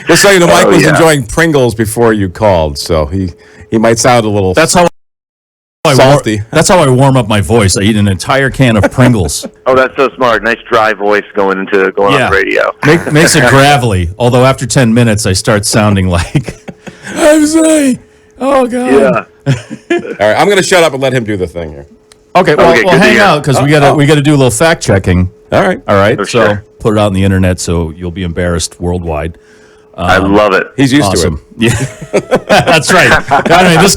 Just so you know, Mike was enjoying Pringles before you called, so he might sound a little salty. That's how I warm up my voice. I eat an entire can of Pringles. Oh, that's so smart. Nice dry voice going on the radio. Makes it gravelly, although after 10 minutes I start sounding like, I'm sorry. Oh, God. Yeah. All right, I'm going to shut up and let him do the thing here. Okay, well hang out because we got to do a little fact checking. All right. So sure. Put it out on the internet so you'll be embarrassed worldwide. I love it. He's used to it. Yeah, that's right. I mean, this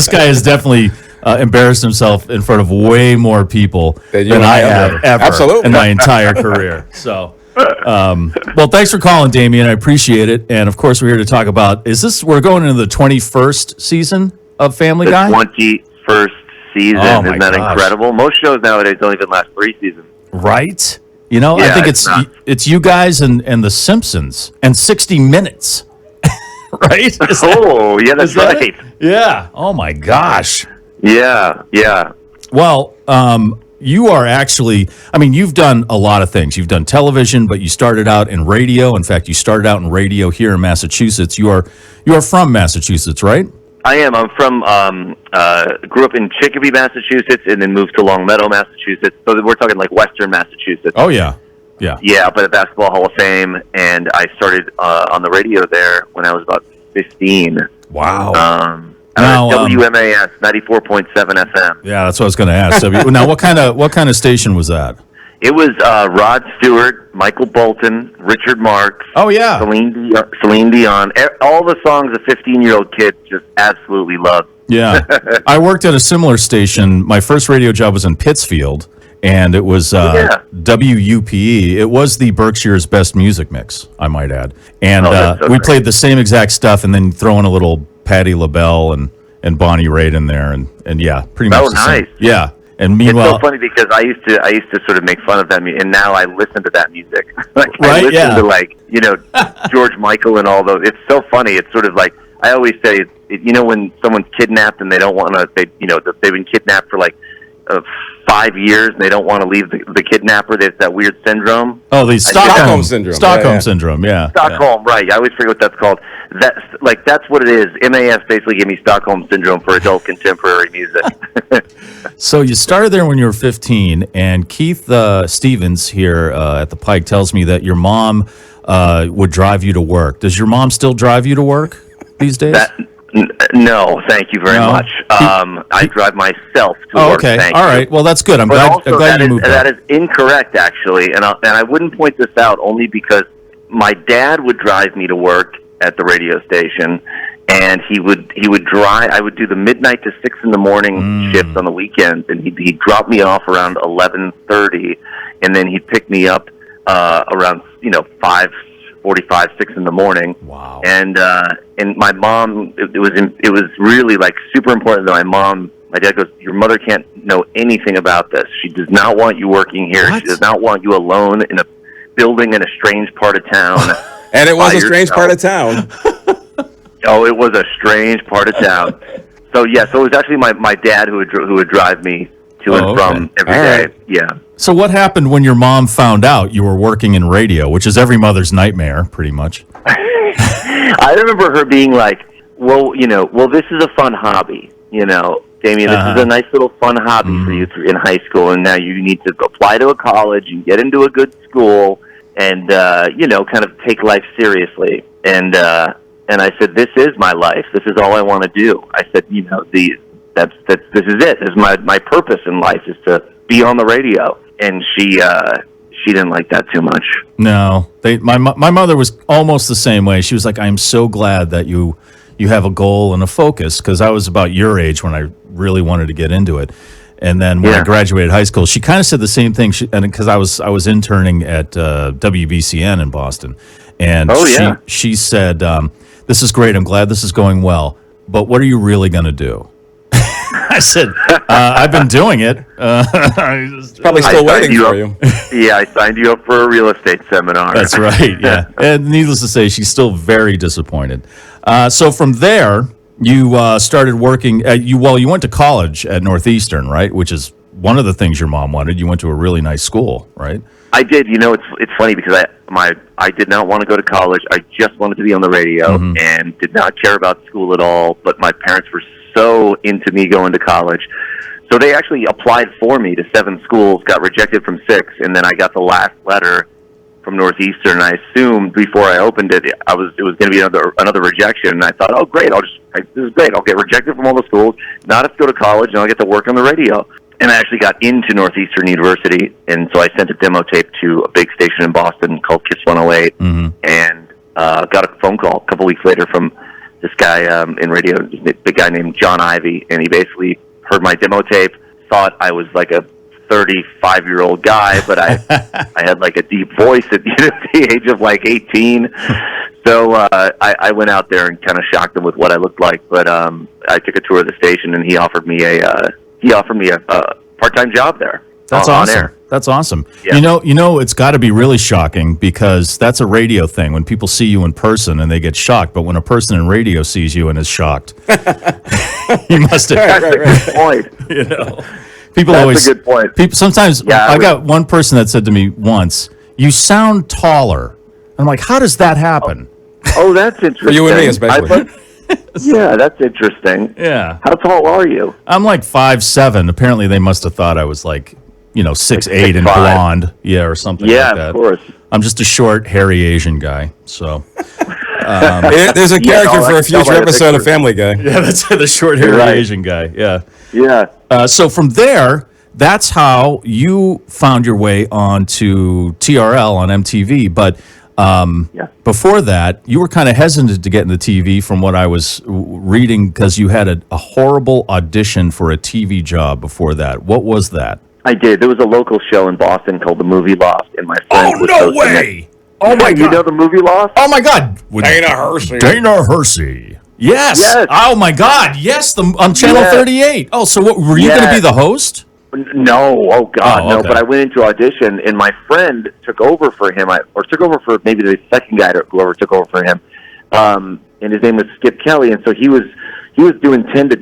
guy has definitely embarrassed himself in front of way more people than I have ever in my entire career. So, well, thanks for calling, Damien. I appreciate it. And of course, we're here to talk about we're going into the 21st season of Family Guy. 21st season. Isn't that incredible? Most shows nowadays don't even last 3 seasons. Right? You know, I think it's you guys and The Simpsons and 60 Minutes. Right? That's right. Yeah. Oh my gosh. Yeah. Well, you are actually, I mean, you've done a lot of things. You've done television, but you started out in radio. In fact, you started out in radio here in Massachusetts. You are from Massachusetts, right? I am. I'm from, grew up in Chicopee, Massachusetts, and then moved to Longmeadow, Massachusetts. So we're talking like Western Massachusetts. Oh, yeah. Yeah. Yeah, I played at Basketball Hall of Fame, and I started on the radio there when I was about 15. Wow. WMAS 94.7 FM. Yeah, that's what I was going to ask. Now, what kind of station was that? It was Rod Stewart, Michael Bolton, Richard Marx. Oh yeah, Celine Dion. All the songs a 15-year-old kid just absolutely loved. Yeah, I worked at a similar station. My first radio job was in Pittsfield, and it was WUPE. It was the Berkshire's best music mix, I might add. And we played the same exact stuff, and then throw in a little Patti LaBelle and Bonnie Raitt in there, and yeah, pretty much. Oh, nice. Yeah. And meanwhile, it's so funny because I used to sort of make fun of that, and now I listen to that music. Right? I listen to George Michael and all those. It's so funny. It's sort of like I always say, when someone's kidnapped and they don't want to, they've been kidnapped for 5 years and they don't want to leave the kidnapper. There's that weird syndrome. Oh, the Stockholm syndrome. Stockholm syndrome. Yeah. Stockholm, right? I always forget what that's called. That's what it is. MAF basically gave me Stockholm syndrome for adult contemporary music. So you started there when you were 15, and Keith Stevens here at the Pike tells me that your mom would drive you to work. Does your mom still drive you to work these days? No, thank you very much. I drive myself to work. Okay, all right. Well, that's good. I'm glad you moved on. That is incorrect, actually, and I wouldn't point this out only because my dad would drive me to work at the radio station, and he would drive. I would do the midnight to 6 in the morning shifts on the weekends, and he'd drop me off around 11:30, and then he'd pick me up around 5:45, 6 in the morning. Wow. And my mom, it was really super important that my dad goes, your mother can't know anything about this. She does not want you working here. What? She does not want you alone in a building in a strange part of town. And it was a strange part of town. Oh, it was a strange part of town. So it was actually my dad who would drive me to and from every day. Right. Yeah. So what happened when your mom found out you were working in radio, which is every mother's nightmare, pretty much? I remember her being like, well, this is a fun hobby, Damien, this is a nice little fun hobby for you in high school, and now you need to apply to a college and get into a good school and, kind of take life seriously. And I said, this is my life. This is all I want to do. I said, this is it. This is my purpose in life is to be on the radio. And she didn't like that too much. No, my mother was almost the same way. She was like, I'm so glad that you have a goal and a focus, because I was about your age when I really wanted to get into it. And then when I graduated high school, she kind of said the same thing. Because I was interning at WBCN in Boston, and she said, "This is great. I'm glad this is going well. But what are you really going to do?" I said, "I've been doing it." Probably still waiting for you. Yeah, I signed you up for a real estate seminar. That's right. Yeah, and needless to say, she's still very disappointed. So from there, you started working. You went to college at Northeastern, right? Which is one of the things your mom wanted. You went to a really nice school, right? I did. It's funny because I did not want to go to college. I just wanted to be on the radio and did not care about school at all. But my parents were so into me going to college, so they actually applied for me to 7 schools, got rejected from 6, and then I got the last letter from Northeastern. And I assumed before I opened it, it was going to be another rejection. And I thought, oh great, this is great. I'll get rejected from all the schools, not have to go to college, and I'll get to work on the radio. And I actually got into Northeastern University, and so I sent a demo tape to a big station in Boston called Kiss 108, and got a phone call a couple weeks later from this guy in radio, a big guy named John Ivey, and he basically heard my demo tape, thought I was like a 35-year-old guy, but I had like a deep voice at the age of like 18. So I went out there and kind of shocked him with what I looked like. But I took a tour of the station, and he offered me a part-time job there. That's on awesome. air. That's awesome. Yeah. You know, it's got to be really shocking because that's a radio thing. When people see you in person and they get shocked, but when a person in radio sees you and is shocked, you must have. That's a good point. You know, people That's always. a good point. People sometimes. Yeah, I got one person that said to me once, "You sound taller." I'm like, "How does that happen?" Oh, that's interesting. For you and me, especially. Yeah, that's interesting. Yeah. How tall are you? I'm like 5'7". Apparently, they must have thought I was like, 6'8" and 6'5". blonde, or something Yeah, like that. of course. I'm just a short, hairy Asian guy. So There's a character no, I for a can tell future by the episode of picture. Family Guy. yeah, that's the short, hairy right. Asian guy. Yeah. Yeah. So from there, that's how you found your way onto TRL on MTV. But Yeah. before that, you were kind of hesitant to get into TV from what I was reading because you had a horrible audition for a TV job before that. What was that? I did. There was a local show in Boston called The Movie Loft, and my friend was hosting it. Oh, my You know God. The Movie Loft? Oh, my God. Dana Hersey. Dana Hersey. Yes. Yes. Oh, my God. Yes, on Channel Yes. 38. Oh, so what, were you going to be Yes. the host? No, oh God, Oh, no. okay. But I went into audition, and my friend took over for him, or took over for maybe the second guy, whoever took over for him. And his name was Skip Kelly, and so he was doing 10 to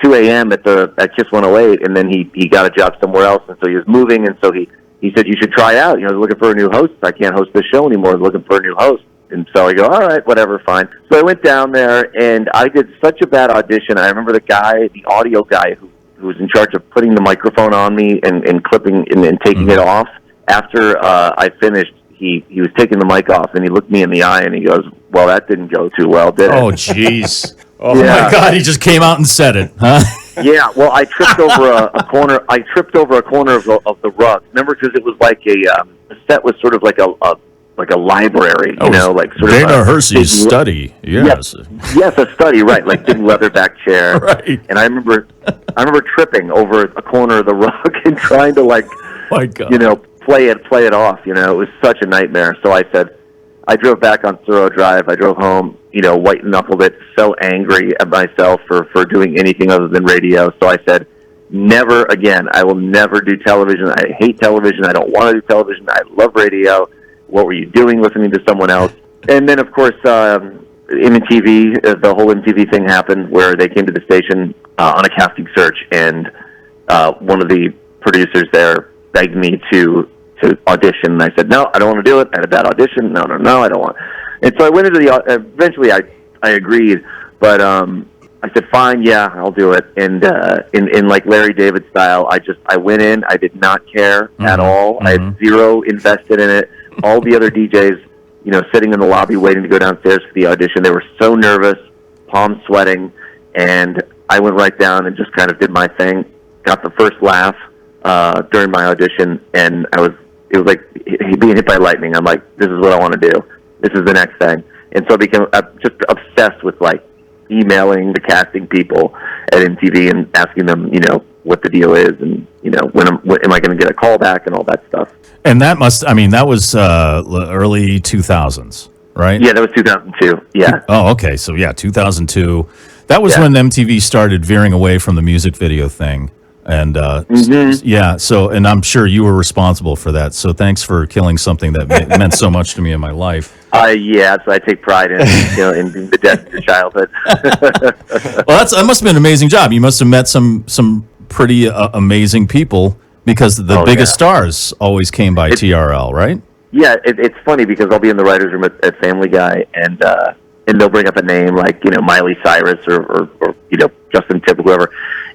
2 a.m. at Kiss 108, and then he got a job somewhere else, and so he was moving, and so he said, you should try out. They're looking for a new host. I can't host this show anymore. They're looking for a new host. And so I go, all right, whatever, fine. So I went down there, and I did such a bad audition. I remember the audio guy who was in charge of putting the microphone on me and clipping and taking it off. After I finished, he was taking the mic off, and he looked me in the eye, and he goes, well, that didn't go too well, did it? Oh, jeez. Oh, Yeah. my God. He just came out and said it, huh? Yeah, well, I tripped over a corner. I tripped over a corner of the rug. Remember, because it was like the set was sort of like a library, like sort Dana of a Hersey's big- study. Yes. Yes, a study, right? Like big leatherback chair. Right. And I remember tripping over a corner of the rug and trying to My God. play it off. It was such a nightmare. So I said, I drove back on Thoreau Drive. I drove home, white knuckled it, so angry at myself for doing anything other than radio. So I said, never again. I will never do television. I hate television. I don't want to do television. I love radio. What were you doing listening to someone else? And then, of course, MTV, the whole MTV thing happened where they came to the station on a casting search, and one of the producers there begged me to audition. And I said, no, I don't want to do it. I had a bad audition. No, I don't want. And so I went into eventually I agreed, but I said, fine, yeah, I'll do it. And in like Larry David style, I went in. I did not care at all. I had zero invested in it. All the other DJs, sitting in the lobby waiting to go downstairs for the audition, they were so nervous, palms sweating, and I went right down and just kind of did my thing. Got the first laugh during my audition, and it was like being hit by lightning. I'm like, this is what I want to do. This is the next thing. And so I became just obsessed with emailing the casting people at MTV and asking them, what the deal is, and when am I going to get a call back and all that stuff. And that was early 2000s, right? Yeah, that was 2002. Yeah. Oh, okay. So, 2002. That was when MTV started veering away from the music video thing. And, and I'm sure you were responsible for that. So thanks for killing something that meant so much to me in my life. So I take pride in in the death of your childhood. Well, that must have been an amazing job. You must have met some pretty amazing people Because the biggest stars always came by TRL, right? Yeah, it's funny because I'll be in the writers' room at Family Guy, and they'll bring up a name like Miley Cyrus or Justin Timberlake, whoever,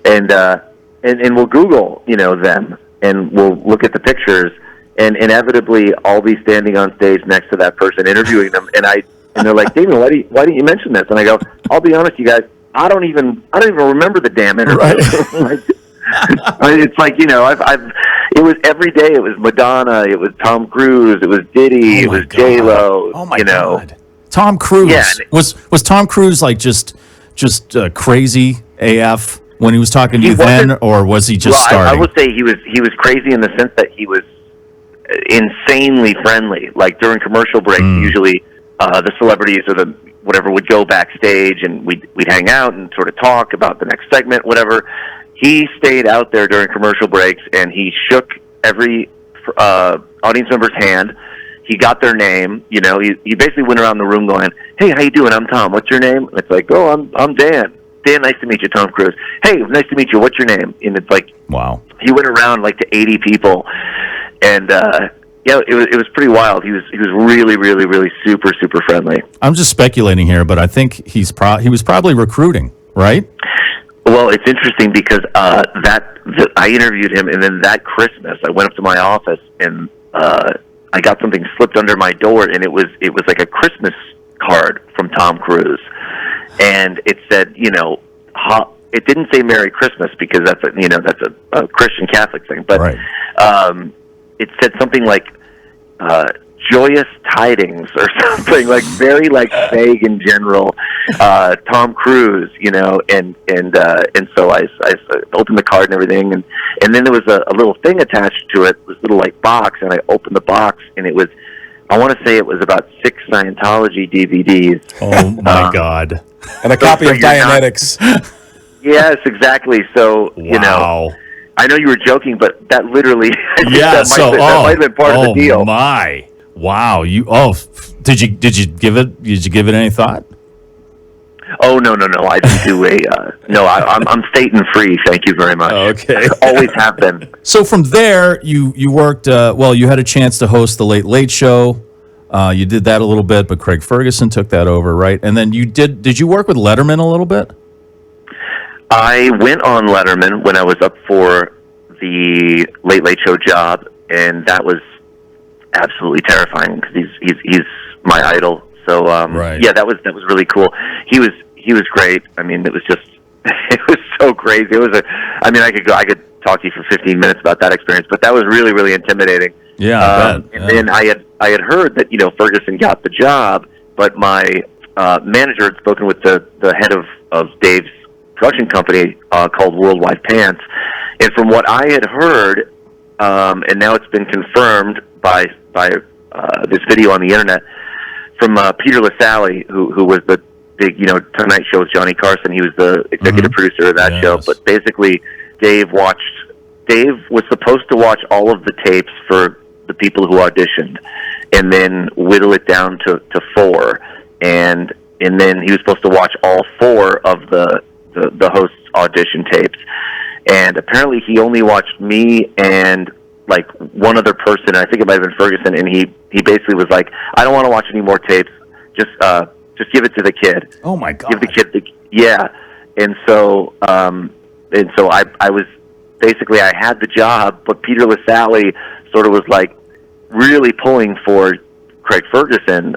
and we'll Google them, and we'll look at the pictures, and inevitably I'll be standing on stage next to that person interviewing them, and they're like, Damien, why didn't you mention this? And I go, I'll be honest, you guys, I don't even remember the damn interview. Right. It's like it was every day. It was Madonna. It was Tom Cruise. It was Diddy. It was J-Lo. Oh my God! Tom Cruise. Yeah, was Tom Cruise like just crazy AF when he was talking to you then, or was he just starting? I would say he was crazy in the sense that he was insanely friendly. Like during commercial breaks, usually the celebrities or the whatever would go backstage, and we'd hang out and sort of talk about the next segment, whatever. He stayed out there during commercial breaks, and he shook every audience member's hand. He got their name. He basically went around the room going, "Hey, how you doing? I'm Tom. What's your name?" And it's like, "Oh, I'm Dan. Dan, nice to meet you, Tom Cruise. Hey, nice to meet you. What's your name?" And it's like, wow. He went around like to 80 people, and it was pretty wild. He was really, really, really super, super friendly. I'm just speculating here, but I think he was probably recruiting, right? Well, it's interesting because I interviewed him, and then that Christmas I went up to my office and I got something slipped under my door, and it was like a Christmas card from Tom Cruise, and it said, it didn't say Merry Christmas because that's a Christian Catholic thing, but right. It said something like joyous tidings or something, like very vague and general. Tom Cruise, and so I opened the card and everything, and then there was a little thing attached to it, this little box, and I opened the box, and it was, I want to say it was about 6 Scientology DVDs. Oh my God! And a copy of Dianetics. Yes, exactly. So wow. I know you were joking, but that literally, yeah. that might have been part of the deal. Oh my! Wow. Did you give it any thought? Oh no! I didn't do I'm Satan free. Thank you very much. Okay. Always have been. So from there, you worked. You had a chance to host the Late Late Show. You did that a little bit, but Craig Ferguson took that over, right? And then you did. Did you work with Letterman a little bit? I went on Letterman when I was up for the Late Late Show job, and that was absolutely terrifying because he's my idol. So right. Yeah, that was really cool. He was great. I mean, it was just it was so crazy. I could talk to you for 15 minutes about that experience, but that was really, really intimidating. Yeah, I bet. And then I had heard that Ferguson got the job, but my manager had spoken with the head of Dave's production company called Worldwide Pants, and from what I had heard, and now it's been confirmed by this video on the internet from Peter LaSalle, who was the big Tonight Show with Johnny Carson. He was the executive producer of that show. But basically, Dave was supposed to watch all of the tapes for the people who auditioned, and then whittle it down to 4, and then he was supposed to watch all 4 of the host's audition tapes, and apparently he only watched me and one other person. I think it might have been Ferguson, and he basically was like, I don't want to watch any more tapes, just give it to the kid. Oh my God. Give the kid and so I was basically, I had the job, but Peter LaSalle sort of was really pulling for Craig Ferguson.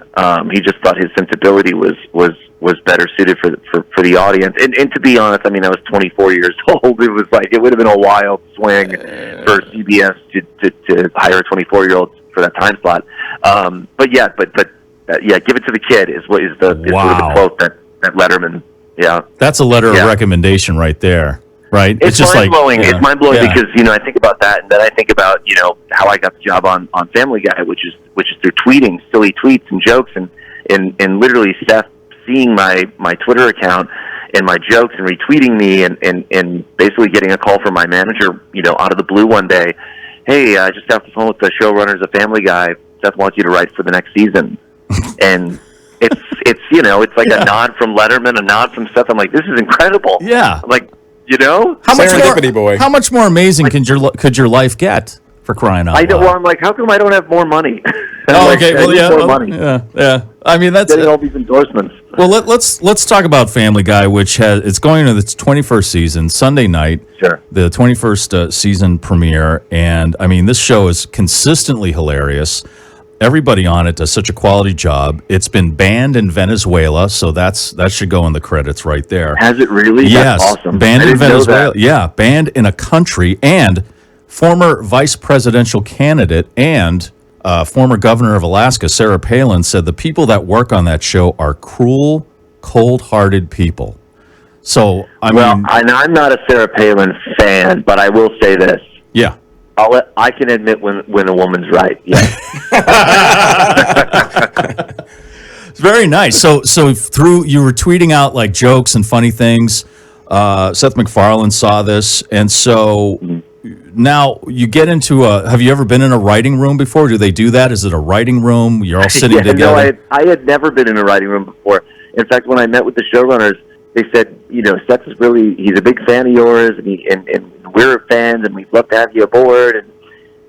He just thought his sensibility was better suited for the audience. And to be honest, I was 24 years old. It was it would have been a wild swing for CBS to hire a 24-year-old for that time slot. But give it to the kid is sort of the quote that Letterman. Yeah, that's a letter of recommendation right there. Right, it's just mind-blowing. It's mind-blowing because I think about that, and then I think about how I got the job on Family Guy, which is through tweeting silly tweets and jokes, and literally Seth seeing my Twitter account and my jokes and retweeting me, and basically getting a call from my manager out of the blue one day. Hey, I just got off the phone with the showrunners of Family Guy. Seth wants you to write for the next season, and it's like a nod from Letterman, a nod from Seth. I'm like, this is incredible. Yeah, You know? Serendipity, boy. How much more amazing could your life get, for crying out loud? Well, I'm like, how come I don't have more money? Oh, like, okay. Well, yeah. more money. Yeah. I mean, that's getting all these endorsements. Well, let's talk about Family Guy, which it's going into its 21st season Sunday night. Sure. The 21st season premiere, and I mean, this show is consistently hilarious. Everybody on it does such a quality job. It's been banned in Venezuela, so that should go in the credits right there. Has it really? Yes, That's awesome. Banned in Venezuela. That. Yeah, banned in a country, and former vice presidential candidate and former governor of Alaska, Sarah Palin, said the people that work on that show are cruel, cold-hearted people. So, and I'm not a Sarah Palin fan, but I will say this. Yeah. I can admit when a woman's right. Yeah. It's very nice. So you were tweeting out like jokes and funny things. Seth MacFarlane saw this, and so now you get into have you ever been in a writing room before? Do they do that? Is it a writing room? You're all sitting together? No, I had never been in a writing room before. In fact, when I met with the showrunners, they said, Seth he's a big fan of yours, and we're fans, and we'd love to have you aboard.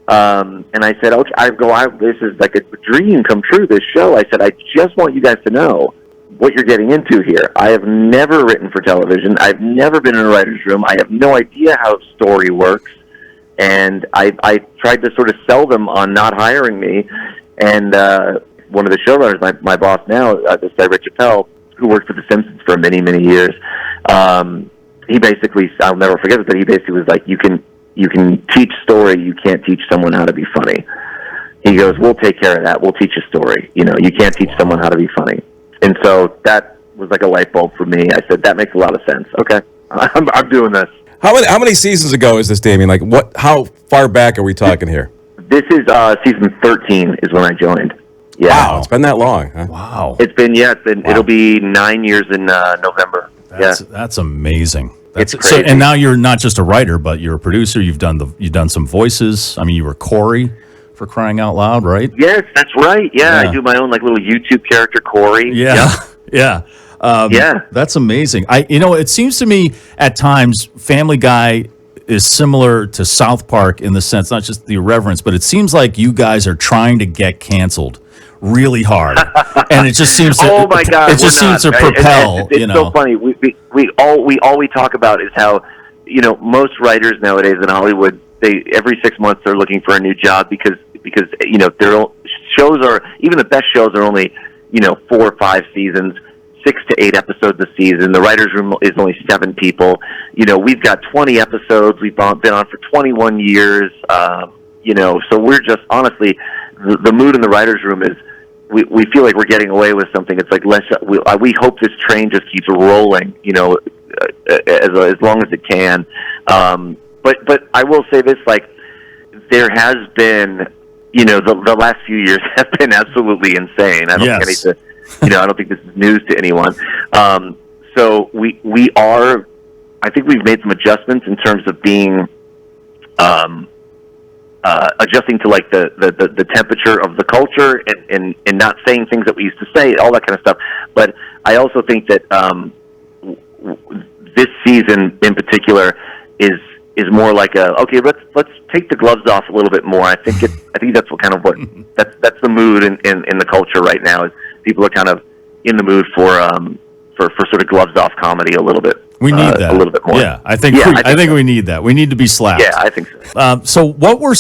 And I said, okay, this is like a dream come true, this show. I said, I just want you guys to know what you're getting into here. I have never written for television. I've never been in a writer's room. I have no idea how story works. And I tried to sort of sell them on not hiring me. And one of the showrunners, my boss now, this guy, Rich Appel, who worked for The Simpsons for many, many years, he basically, I'll never forget it, but he basically was like, you can teach story, you can't teach someone how to be funny. He goes, we'll take care of that. We'll teach a story. You can't teach someone how to be funny. And so that was like a light bulb for me. I said, that makes a lot of sense. Okay, I'm doing this. How many seasons ago is this, Damien? Like, how far back are we talking here? This is season 13 is when I joined. Yeah. Wow, it's been that long, huh? Wow. It'll be 9 years in November. That's amazing. It's crazy. So, and now you're not just a writer, but you're a producer. You've done some voices. I mean, you were Corey, for crying out loud, right? Yes, that's right. Yeah. I do my own like little YouTube character, Corey. Yeah. Yeah. That's amazing. It seems to me at times Family Guy is similar to South Park in the sense, not just the irreverence, but it seems like you guys are trying to get canceled really hard, and it just seems to, oh my God, it just seems to propel. It's so funny. We talk about is how most writers nowadays in Hollywood, they every 6 months they're looking for a new job because their shows are, even the best shows are only 4 or 5 seasons, 6 to 8 episodes a season. The writers' room is only 7 people. We've got 20 episodes. We've been on for 21 years. So we're just honestly, the mood in the writers' room is we feel like we're getting away with something. It's like we hope this train just keeps rolling, as long as it can. But I will say this, like, there has been, the last few years have been absolutely insane. I don't think I don't think this is news to anyone. So we are, I think we've made some adjustments in terms of being, adjusting to like the temperature of the culture and not saying things that we used to say, all that kind of stuff. But I also think that this season in particular is more like okay, let's take the gloves off a little bit more. I think that's that's the mood in the culture right now. Is people are kind of in the mood for sort of gloves off comedy a little bit. We need that a little bit more. Yeah, I think we need that. We need to be slapped. Yeah, I think so. So what were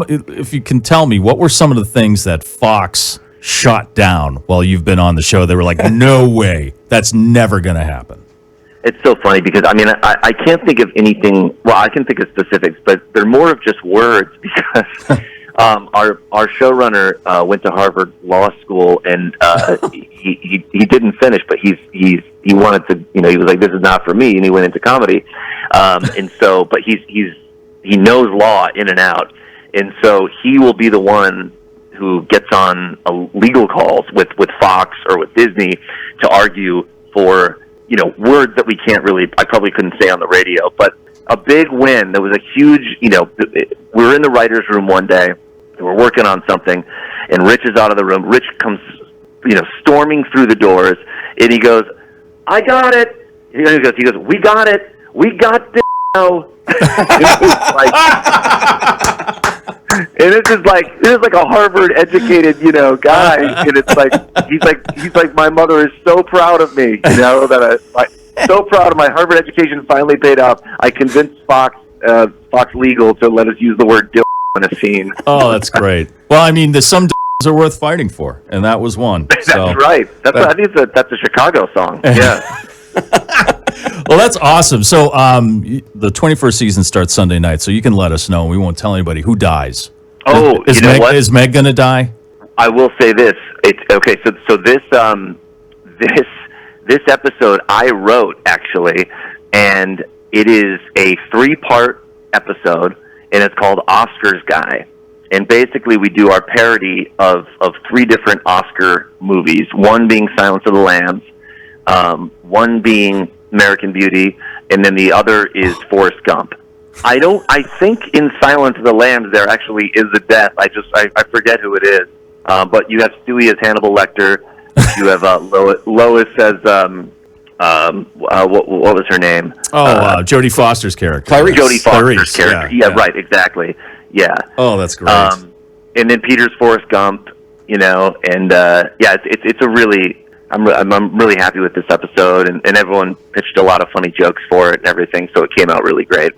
if you can tell me, what were some of the things that Fox shot down while you've been on the show? They were like, no way, that's never going to happen. It's so funny because, I can't think of anything. Well, I can think of specifics, but they're more of just words because our showrunner went to Harvard Law School and he didn't finish, but he wanted to. He was like, this is not for me, and he went into comedy. And so, but he knows law in and out, and so he will be the one who gets on legal calls with Fox or with Disney to argue for words that I probably couldn't say on the radio, but a big win. There was a huge, we were in the writer's room one day, and we're working on something, and Rich is out of the room. Rich comes, storming through the doors, and he goes, I got it. He goes, we got it. We got this. no. And this is like a Harvard educated, guy, and it's like he's like my mother is so proud of me, that so proud of my Harvard education finally paid off. I convinced Fox Legal to let us use the word "dildo" in a scene. Oh, that's great. Well, I mean, some dildos are worth fighting for, and that was one. That's right. I think that's a Chicago song. Yeah. Well, that's awesome. So the 21st season starts Sunday night, so you can let us know. We won't tell anybody who dies. Oh, is Meg, what? Is Meg going to die? I will say this. It's okay. So this episode I wrote actually, and it is a 3-part episode, and it's called Oscars Guy. And basically, we do our parody of 3 different Oscar movies. One being Silence of the Lambs, one being American Beauty, and then the other is Forrest Gump. I think in Silence of the Lambs there actually is a death. I forget who it is. But you have Stewie as Hannibal Lecter. You have Lois as what was her name? Jodie Foster's character. Jodie Foster's character. Yeah, right, exactly. Yeah. Oh, that's great. And then Peter's Forrest Gump. And it's a really. I'm really happy with this episode, and everyone pitched a lot of funny jokes for it and everything, so it came out really great.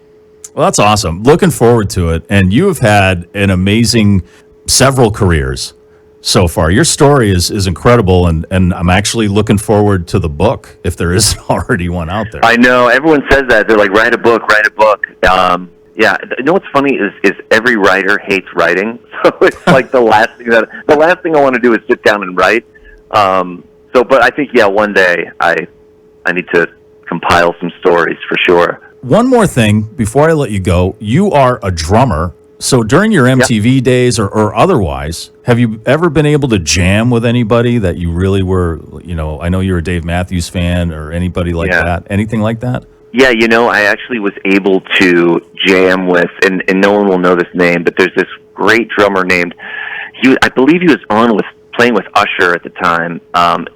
Well, that's awesome. Looking forward to it. And you have had an amazing several careers so far. Your story is incredible, and I'm actually looking forward to the book, if there isn't already one out there. I know. Everyone says that. They're like, write a book. Yeah. You know what's funny is every writer hates writing. So it's like the last thing I want to do is sit down and write. But I think, one day I need to compile some stories for sure. One more thing before I let you go. You are a drummer. So during your MTV days or otherwise, have you ever been able to jam with anybody that you really were, I know you're a Dave Matthews fan or anybody like that, anything like that? Yeah, I actually was able to jam with, and no one will know this name, but there's this great drummer named, I believe he was playing with Usher at the time, and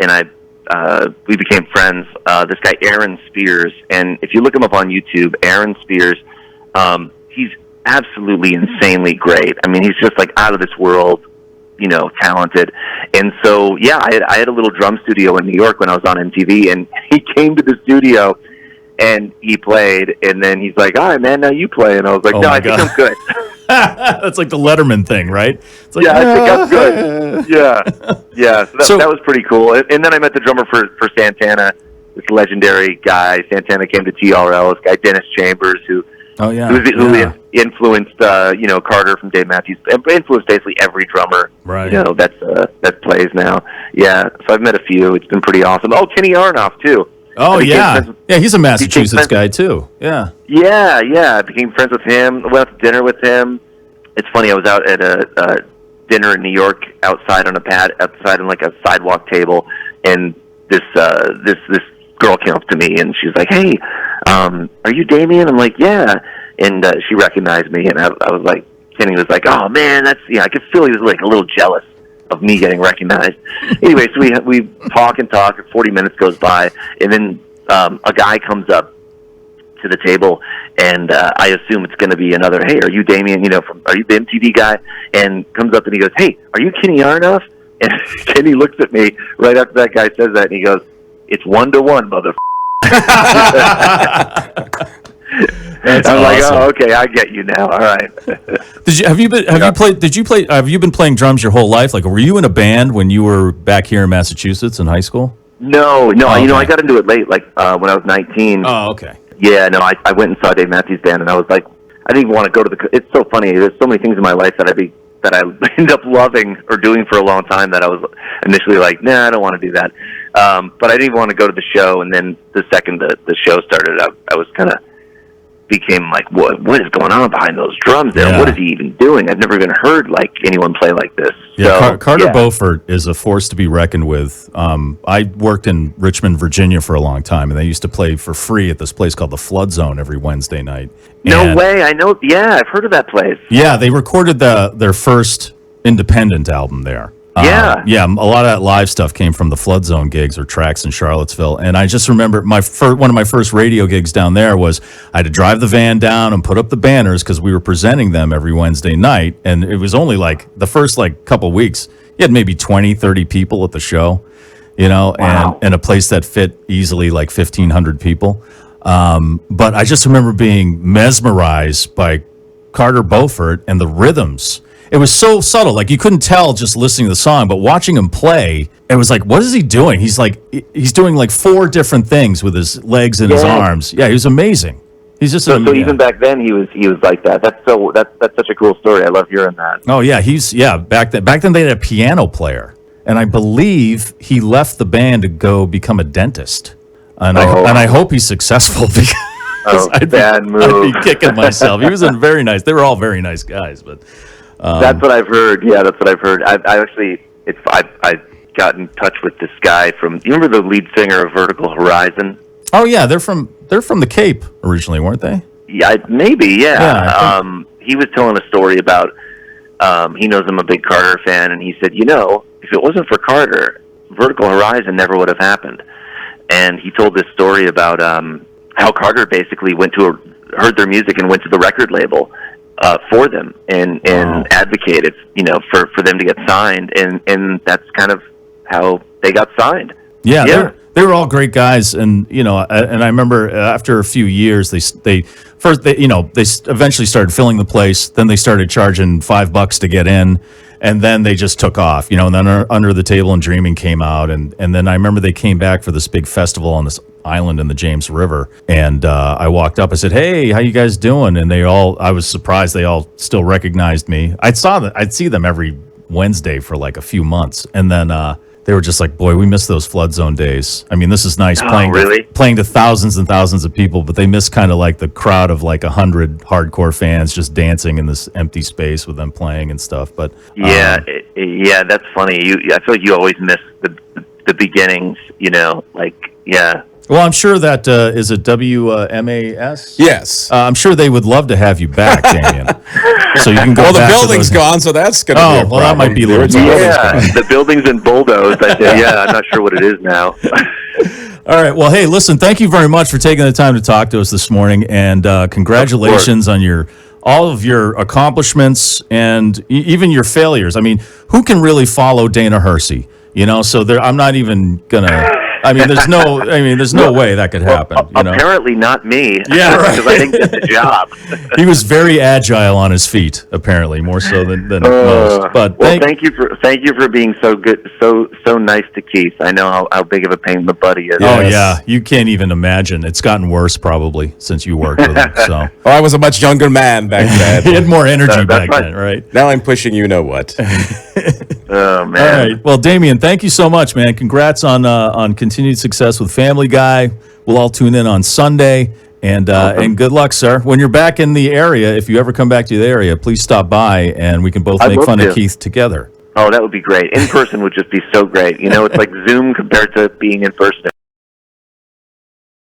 we became friends. This guy, Aaron Spears, and if you look him up on YouTube, Aaron Spears, he's absolutely insanely great. I mean, he's just like out of this world, talented. And so, I had a little drum studio in New York when I was on MTV, and he came to the studio and he played, and then he's like, all right, man, now you play. And I was like, I think I'm good. That's like the Letterman thing, right? It's like, I think I'm good. Yeah. So that was pretty cool. And then I met the drummer for Santana, this legendary guy. Santana came to TRL. This guy, Dennis Chambers, who influenced Carter from Dave Matthews, influenced basically every drummer that plays now. Yeah, so I've met a few. It's been pretty awesome. Oh, Kenny Aronoff too. Oh yeah, he's a Massachusetts guy too. Yeah. I became friends with him. Went out to dinner with him. It's funny. I was out at a dinner in New York, outside on like a sidewalk table, and this girl came up to me and she's like, "Hey, are you Damien?" I'm like, "Yeah," and she recognized me, and I was like, Kenny was like, "Oh man, I could feel he was like a little jealous of me getting recognized." Anyway, so we talk and talk. 40 minutes goes by, and then a guy comes up to the table, and I assume it's going to be another, "Hey, are you Damien? Are you the MTV guy?" And comes up and he goes, "Hey, are you Kenny Aronoff?" And Kenny looks at me right after that guy says that, and he goes, "It's 1-to-1, mother." That's I'm awesome. like, "Oh, okay, I get you now. All right." Have you been playing drums your whole life? Like, were you in a band when you were back here in Massachusetts in high school? No. Okay. I got into it late, like when I was 19. Oh, okay. Yeah, no, I went and saw Dave Matthews Band, and I was like, I didn't even want to go to the. It's so funny. There's so many things in my life that I ended up loving or doing for a long time that I was initially like, nah, I don't want to do that. But I didn't even want to go to the show, and then the second the show started, I was kind of became like, what is going on behind those drums there? Yeah. What is he even doing? I've never even heard like anyone play like this. Yeah, So, Carter Beaufort is a force to be reckoned with. I worked in Richmond, Virginia for a long time, and they used to play for free at this place called the Flood Zone every Wednesday night. No way. I know. Yeah, I've heard of that place. Yeah, they recorded their first independent album there. Yeah, a lot of that live stuff came from the Flood Zone gigs or tracks in Charlottesville. And I just remember one of my first radio gigs down there was I had to drive the van down and put up the banners because we were presenting them every Wednesday night. And it was only like the first couple weeks, you had maybe 20, 30 people at the show, Wow. and a place that fit easily like 1,500 people. But I just remember being mesmerized by Carter Beaufort and the rhythms. It was so subtle, like you couldn't tell just listening to the song, but watching him play, it was like, what is he doing? He's doing like 4 different things with his legs and his arms. Yeah, he was amazing. He's just so even back then he was like that. That's such a cool story. I love hearing that. Oh yeah, back then they had a piano player, and I believe he left the band to go become a dentist, and I hope he's successful because bad move. I'd be kicking myself. He was very nice. They were all very nice guys, but. That's what I've heard. Yeah, that's what I've heard. I got in touch with this guy from. You remember the lead singer of Vertical Horizon? Oh yeah, they're from the Cape originally, weren't they? Yeah, maybe. Yeah. Yeah, he was telling a story about. He knows I'm a big Carter fan, and he said, if it wasn't for Carter, Vertical Horizon never would have happened. And he told this story about how Carter basically heard their music and went to the record label. For them and advocated, for them to get signed, and that's kind of how they got signed. Yeah. They were all great guys, and and I remember after a few years, they eventually started filling the place. Then they started charging $5 to get in, and then they just took off. And then Under the Table and Dreaming came out, and then I remember they came back for this big festival on this island in the James River, and I walked up. I said, "Hey, how you guys doing?" And I was surprised they all still recognized me. I'd see them every Wednesday for like a few months, and then they were just like, "Boy, we miss those Flood Zone days." I mean, this is nice playing to thousands and thousands of people, but they miss kind of like the crowd of like 100 hardcore fans just dancing in this empty space with them playing and stuff. But yeah, that's funny. I feel like you always miss the beginnings. Yeah. Well, I'm sure that is it WMAS? Yes. I'm sure they would love to have you back, Damien. So you can go. Well, the back to building's gone, so that's going to be a problem. Well, that might be a little. Yeah, the building's been bulldozed. I'm not sure what it is now. All right. Well, hey, listen. Thank you very much for taking the time to talk to us this morning, and congratulations on all of your accomplishments and even your failures. I mean, who can really follow Dana Hersey? So I'm not even gonna. I mean, there's no way that could happen. Apparently not me. Yeah, right. Because I didn't get the job. He was very agile on his feet, apparently, more so than most. But thank you for being so good, so nice to Keith. I know how big of a pain in the butt he is. Oh yeah, you can't even imagine. It's gotten worse probably since you worked with him. So I was a much younger man back then. He had more energy back then, right? Now I'm pushing what. Oh man! All right. Well, Damien, thank you so much, man. Congrats on continued success with Family Guy. We'll all tune in on Sunday, and good luck, sir. When you're back in the area, if you ever come back to the area, please stop by, and we can both make fun of Keith together. Oh, that would be great. In person would just be so great. It's like Zoom compared to being in person.